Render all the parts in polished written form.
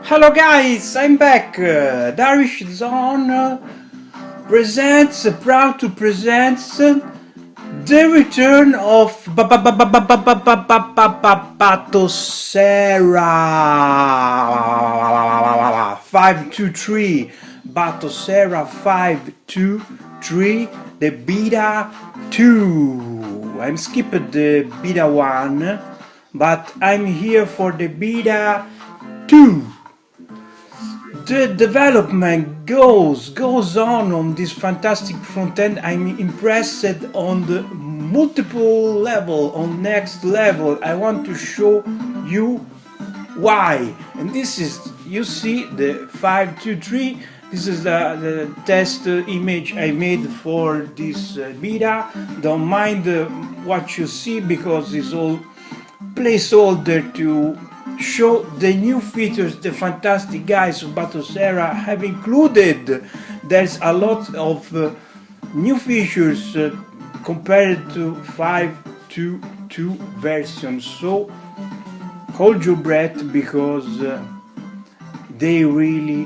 Hello guys, I'm back. Darish Zone presents, proud to present the return of Batocera 523. Batocera 523, the beta 2. I'm skipped the beta 1, but I'm here for the beta 2. The development goes on this fantastic front end. I'm impressed on the multiple level, on next level. I want to show you why. And this is, you see the 523. This is the test image I made for this beta. Don't mind what you see because it's all placeholder to show the new features the fantastic guys of Batocera have included. There's a lot of new features compared to 5.2.2 version, so hold your breath because they really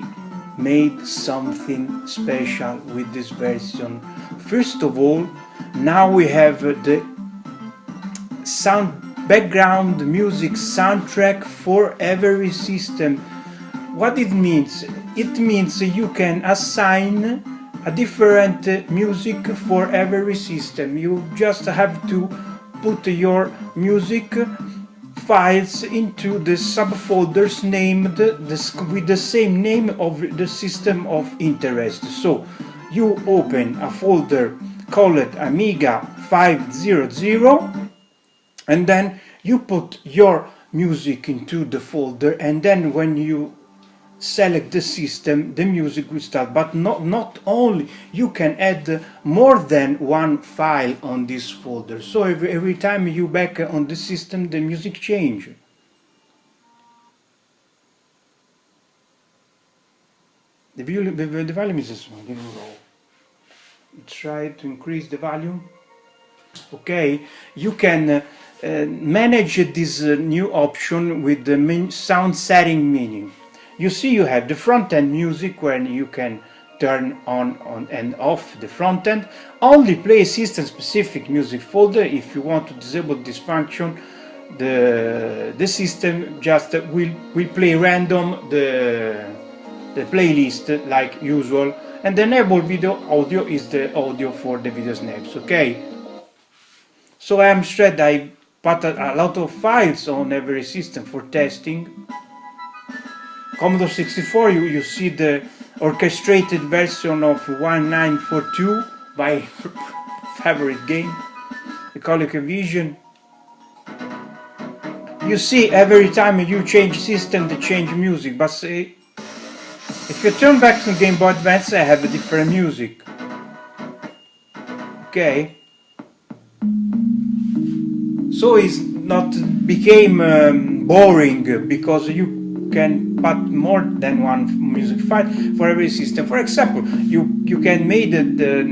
made something special with this version. First of all, now we have the background music soundtrack for every system. What it means? It means you can assign a different music for every system. You just have to put your music files into the subfolders named with the same name of the system of interest. So you open a folder called Amiga 500, and then you put your music into the folder, and then when you select the system, the music will start. But not only, you can add more than one file on this folder. So every time you back on the system, the music change. The volume is small. Try to increase the volume. Okay, you can manage this new option with the sound setting menu. You see, you have the front-end music where you can turn on and off the front-end. Only play system-specific music folder. If you want to disable this function, the system just will play random the playlist like usual. And the enable video audio is the audio for the video snaps. Okay. So I'm straight. I put a lot of files on every system for testing. Commodore 64, you see the orchestrated version of 1942, my favorite game, the ColecoVision. You see, every time you change system, they change music, but if you turn back to Game Boy Advance, I have a different music. Okay. So it's not became boring because you can put more than one music file for every system. For example, you can make the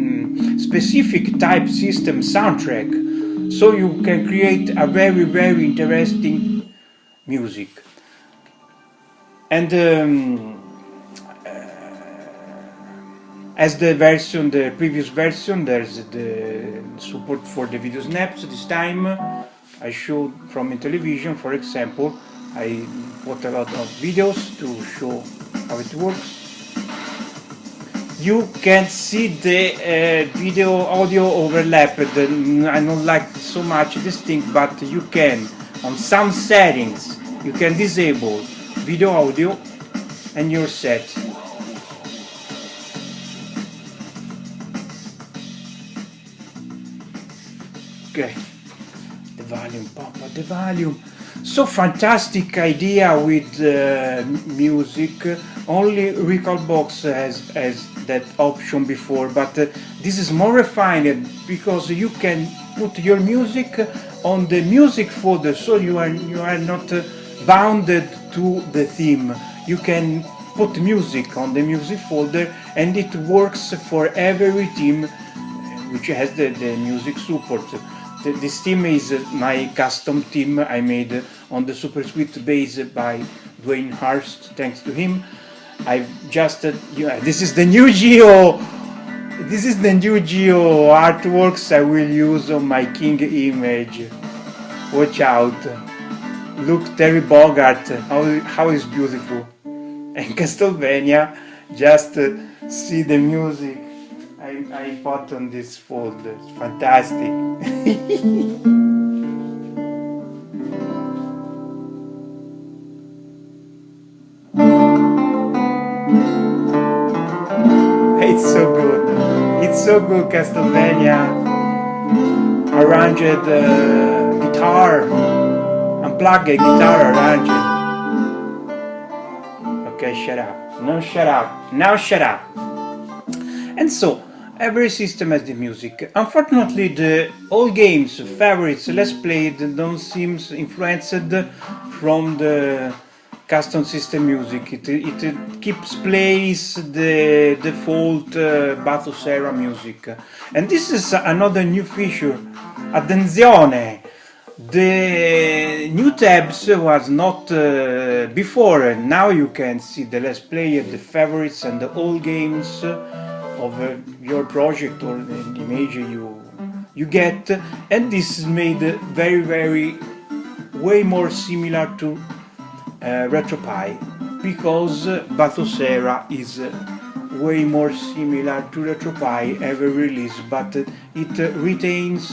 specific type system soundtrack, so you can create a very interesting music. And as the previous version, there's the support for the video snaps. This time I showed from Intellivision, for example. I put a lot of videos to show how it works. You can see the video audio overlap. I don't like so much this thing, but you can, on some settings, you can disable video audio and you're set. Okay, the volume, Papa, the volume. So fantastic idea with music. Only Recalbox has that option before, but this is more refined because you can put your music on the music folder, so you are not bounded to the theme. You can put music on the music folder, and it works for every theme which has the music support. This theme is my custom theme I made on the Super Sweet base by Dwayne Hurst, thanks to him. I've just, this is the new Geo. This is the new Geo artworks I will use on my King image. Watch out. Look, Terry Bogart, how is beautiful. And Castlevania, just see the music I put on this folder. It's fantastic. It's so good. It's so good, Castlevania. Arranged guitar. Unplugged guitar arranged. Okay, shut up. No, shut up. Now shut up. And so, every system has the music. Unfortunately, the old games, favorites, less played, don't seem influenced from the custom system music. It keeps plays the default Batocera music. And this is another new feature. Attenzione! The new tabs was not before, and now you can see the less played, the favorites and the old games of your project or the image you get, and this is made very way more similar to RetroPie, because Batocera is way more similar to RetroPie ever released, but it retains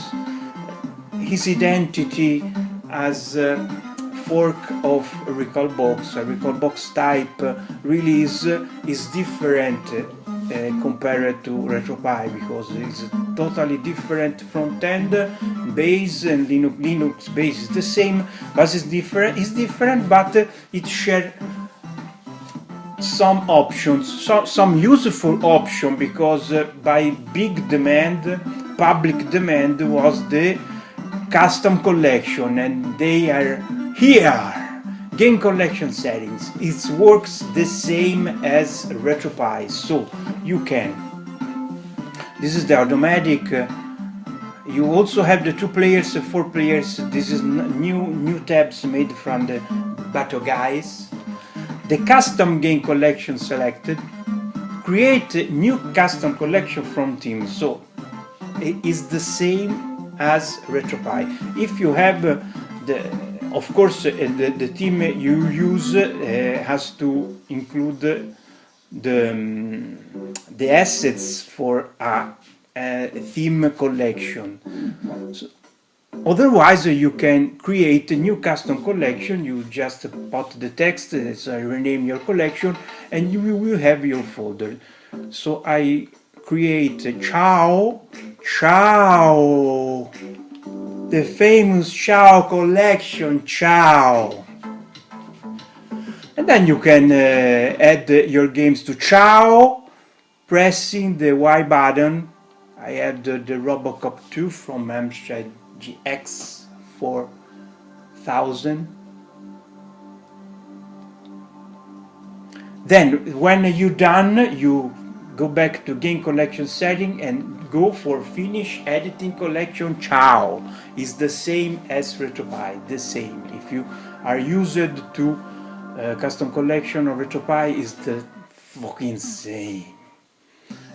his identity as a fork of a Recalbox. A Recalbox type release is different compared to RetroPie, because it's totally different front end. Base and Linux base is the same, but it's different, but it shares some options, some useful option, because by big demand, public demand was the custom collection, and they are here. Game collection settings, it works the same as RetroPie, so you can. This is the automatic. You also have the 2 players, 4 players. This is new tabs made from the batoguys. The custom game collection selected. Create new custom collection from team. So it is the same as RetroPie. If you have of course, the theme you use has to include the assets for a theme collection. So, otherwise, you can create a new custom collection. You just put the text, so rename your collection, and you will have your folder. So I create Ciao, the famous Ciao collection, Ciao. And then you can add your games to Ciao, pressing the Y button. I add the Robocop 2 from Amstrad GX 4000. Then, when you're done, you go back to game collection setting and go for finish editing collection. Ciao is the same as RetroPie, the same. If you are used to custom collection or RetroPie, is the fucking same.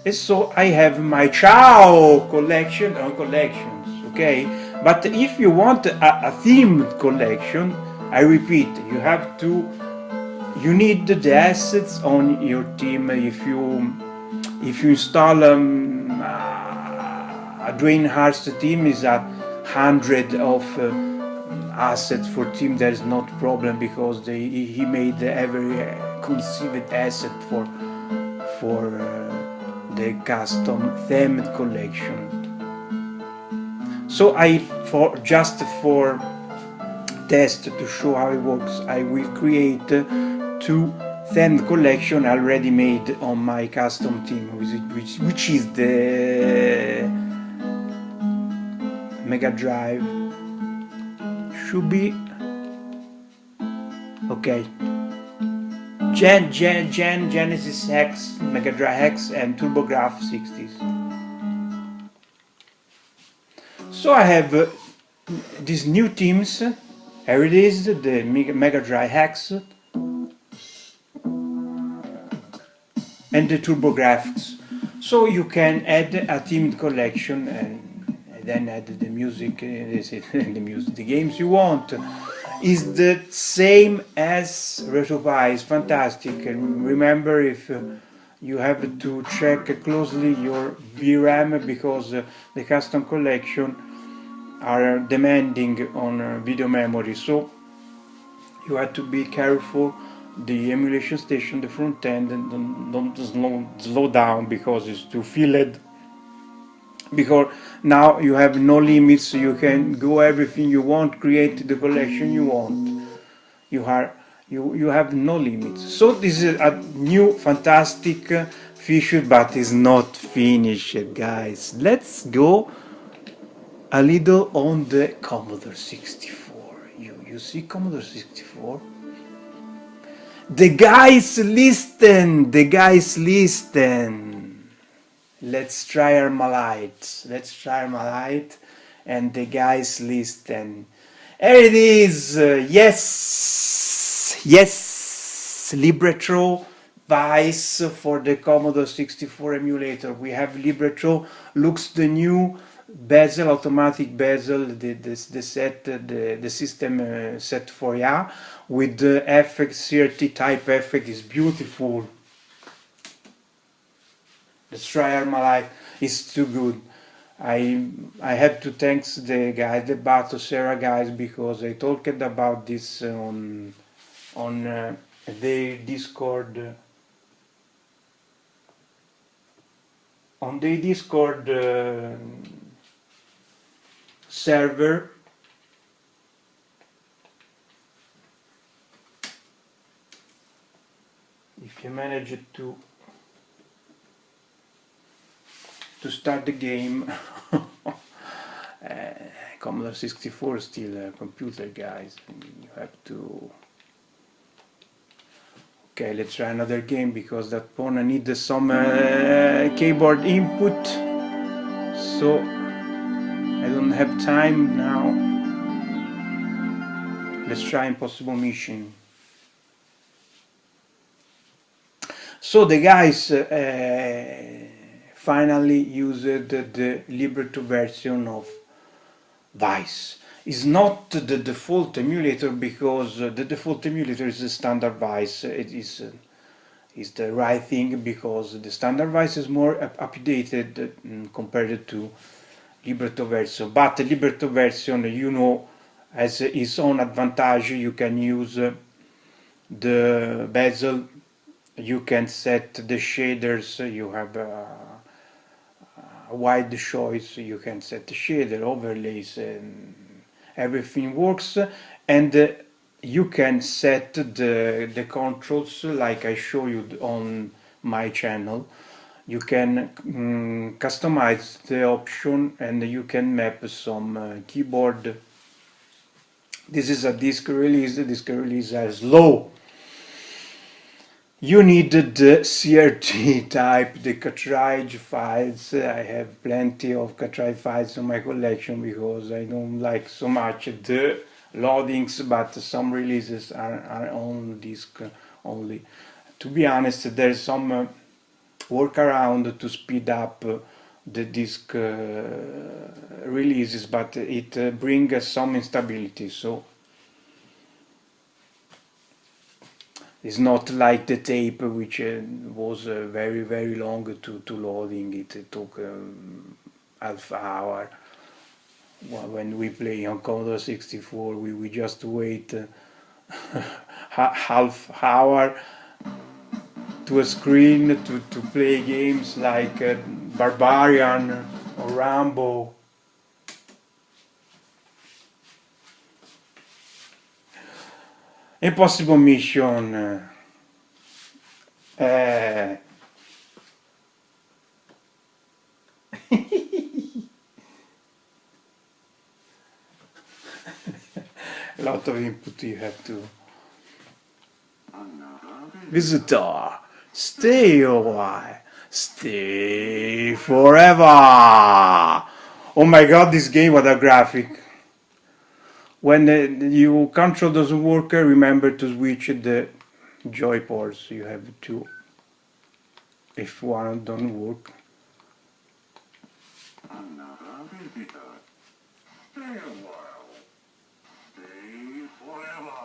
And so I have my Ciao collection on collections, okay? But if you want a themed collection, I repeat, you need the assets on your team. If you install a Dwayne Hurst team, is 100 of assets for team. There is not problem, because he made every conceived asset for the custom themed collection. So just for test to show how it works, I will create 2 themed collection already made on my custom theme, which is the Mega Drive. Should be okay. Genesis X, Mega Drive X, and TurboGrafx 60s. So I have these new themes. Here it is, the Mega Drive X. and the TurboGrafx. So you can add a themed collection and then add the music, the games you want. Is the same as RetroPie. It's fantastic. And remember, if you have to check closely your VRAM because the custom collection are demanding on video memory. So you have to be careful. The emulation station, the front end, and don't slow down because it's too filled. Because now you have no limits, so you can go everything you want, create the collection you want. You have no limits. So this is a new fantastic feature, but it's not finished, guys. Let's go a little on the Commodore 64. You see Commodore 64? The guys listen! The guys listen! Let's try Armalite. Let's try Armalite and the guys listen. Here it is! Yes! Yes! Libretto Vice for the Commodore 64 emulator. We have Libretto, looks the new bezel, automatic bezel, the set, the system set for ya, with the effect, CRT type effect is beautiful. The Strider Malai is too good. I have to thank the guys, the Batocera guys, because I talked about this on their Discord. On the Discord server. If you manage to start the game, Commodore 64 is still a computer, guys. You have to. Okay, let's try another game because that pawn needs some keyboard input, so I don't have time now. Let's try Impossible Mission. So the guys finally used the Libretto version of Vice. It's not the default emulator because the default emulator is the standard Vice. It is the right thing because the standard Vice is more updated compared to Libretto version. But the Libretto version, you know, has its own advantage. You can use the bezel, you can set the shaders, you have a wide choice, you can set the shader, overlays, and everything works, and you can set the controls like I show you on my channel. You can customize the option and you can map some keyboard. This is a disk release. The disk release is low. You need the CRT type, the cartridge files. I have plenty of cartridge files in my collection because I don't like so much the loadings, but some releases are on disk only. To be honest, there's some workaround to speed up the disk releases, but it brings some instability. So it's not like the tape, which was very long to loading. It took half hour. When we play on Commodore 64, we just wait half hour to a screen to play games like Barbarian or Rambo. Impossible Mission. A lot of input you have to. Visitor, stay a while, stay forever. Oh my god, this game, what a graphic. When your control doesn't work, remember to switch the joy ports. You have to if one don't work. Another visitor. Stay a while. Stay forever.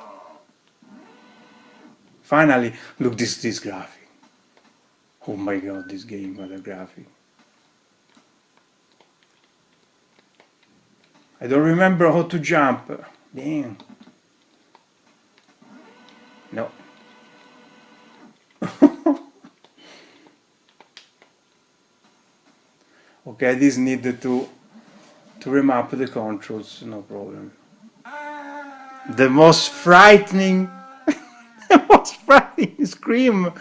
Finally, look this graphic. Oh my god, this game, what a graphic. I don't remember how to jump. Damn. No. Okay, this needed to remap the controls, no problem. The most frightening, the most frightening scream.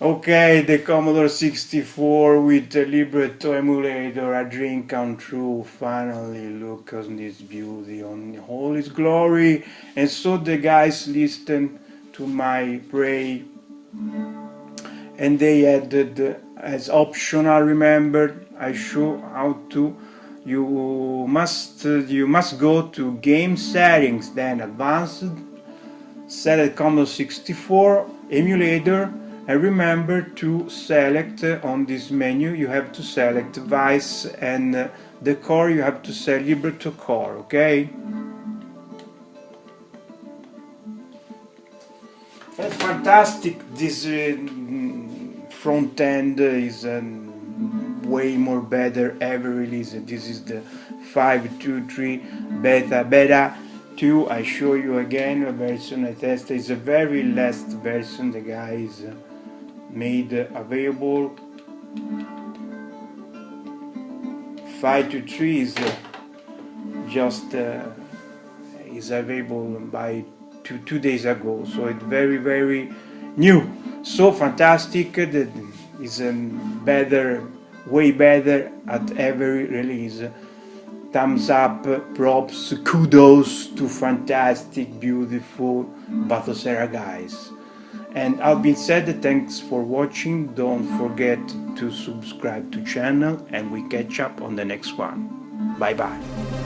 Okay, the Commodore 64 with the libretto emulator, a dream come true. Finally, look on this beauty, on all its glory. And so the guys listened to my prayer, and they added as optional. Remember, I show how to. You must go to game settings, then advanced, select Commodore 64 emulator, and remember to select on this menu you have to select Vice, and the core you have to select Libretto core. Okay, that's fantastic. This front end is way more better ever released. This is the 5.2.3 beta 2. I show you again a version I tested. It's the very last version the guys made available. 5.2.3 is just is available by two days ago, so it's very new, so fantastic. That is better, way better at every release. Thumbs up, props, kudos to fantastic, beautiful Batocera guys. And all being said, thanks for watching. Don't forget to subscribe to channel, and we catch up on the next one. Bye bye.